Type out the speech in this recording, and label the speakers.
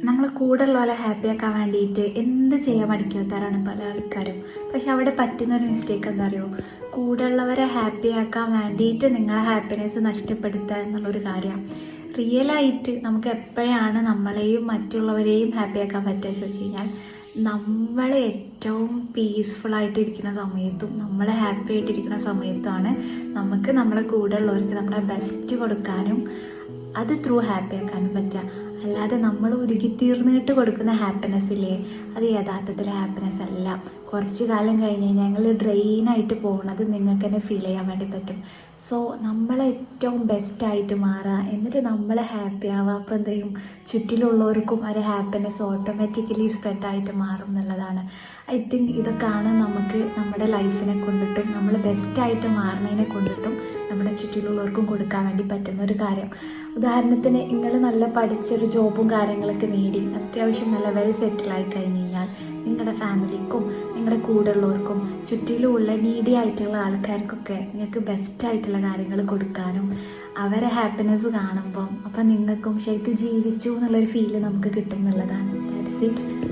Speaker 1: നമ്മൾ കൂടെ ഉള്ളവരെ ഹാപ്പിയാക്കാൻ വേണ്ടിയിട്ട് എന്ത് ചെയ്യാൻ മടിക്കാത്തവരാണ് പല ആൾക്കാരും. പക്ഷെ അവിടെ പറ്റുന്നൊരു മിസ്റ്റേക്ക് എന്താ അറിയോ, കൂടെ ഉള്ളവരെ ഹാപ്പിയാക്കാൻ വേണ്ടിയിട്ട് നിങ്ങളെ ഹാപ്പിനെസ് നഷ്ടപ്പെടുത്തുക എന്നുള്ളൊരു കാര്യമാണ്. റിയലായിട്ട് നമുക്ക് എപ്പോഴാണ് നമ്മളെയും മറ്റുള്ളവരെയും ഹാപ്പിയാക്കാൻ പറ്റുക ചോദിച്ചു കഴിഞ്ഞാൽ, നമ്മൾ ഏറ്റവും പീസ്ഫുള്ളായിട്ടിരിക്കുന്ന സമയത്തും നമ്മളെ ഹാപ്പി ആയിട്ടിരിക്കുന്ന സമയത്താണ് നമുക്ക് നമ്മളെ കൂടെ ഉള്ളവർക്ക് നമ്മളെ ബെസ്റ്റ് കൊടുക്കാനും അത് ത്രൂ ഹാപ്പി ആക്കാനും പറ്റുക. അല്ലാതെ നമ്മൾ ഉരുകിത്തീർന്നിട്ട് കൊടുക്കുന്ന ഹാപ്പിനെസ് ഇല്ലേ, അത് യഥാർത്ഥത്തിൽ ഹാപ്പിനെസ് അല്ല. കുറച്ച് കാലം കഴിഞ്ഞ് കഴിഞ്ഞാൽ ഞങ്ങൾ ഡ്രെയിനായിട്ട് പോകുന്നത് നിങ്ങൾക്ക് തന്നെ ഫീൽ ചെയ്യാൻ വേണ്ടി പറ്റും. സോ നമ്മൾ ഏറ്റവും ബെസ്റ്റായിട്ട് മാറുക, എന്നിട്ട് നമ്മൾ ഹാപ്പി ആവുക. അപ്പോൾ എന്ത് ചെയ്യും, ചുറ്റിലുള്ളവർക്കും ഒരു ഹാപ്പിനെസ് ഓട്ടോമാറ്റിക്കലി സ്പ്രെഡായിട്ട് മാറും എന്നുള്ളതാണ്. ഐ തിങ്ക് ഇതൊക്കെയാണ് നമുക്ക് നമ്മുടെ ലൈഫിനെ കൊണ്ടിട്ടും നമ്മൾ ബെസ്റ്റായിട്ട് മാറുന്നതിനെ കൊണ്ടിട്ടും നമ്മുടെ ചുറ്റിലുള്ളവർക്കും കൊടുക്കാൻ വേണ്ടി പറ്റുന്ന ഒരു കാര്യം. ഉദാഹരണത്തിന് നിങ്ങൾ നല്ല പഠിച്ചൊരു ജോബും കാര്യങ്ങളൊക്കെ നേടി അത്യാവശ്യം നല്ല വെൽ സെറ്റിലായി കഴിഞ്ഞ് കഴിഞ്ഞാൽ നിങ്ങളുടെ ഫാമിലിക്കും നിങ്ങളുടെ കൂടെ ഉള്ളവർക്കും ചുറ്റിലുമുള്ള നീഡി ആയിട്ടുള്ള ആൾക്കാർക്കൊക്കെ നിങ്ങൾക്ക് ബെസ്റ്റായിട്ടുള്ള കാര്യങ്ങൾ കൊടുക്കാനും അവരെ ഹാപ്പിനെസ് കാണുമ്പം അപ്പം നിങ്ങൾക്കും ശരിക്കും ജീവിച്ചു എന്നുള്ളൊരു ഫീല് നമുക്ക് കിട്ടും എന്നുള്ളതാണ്. That's it.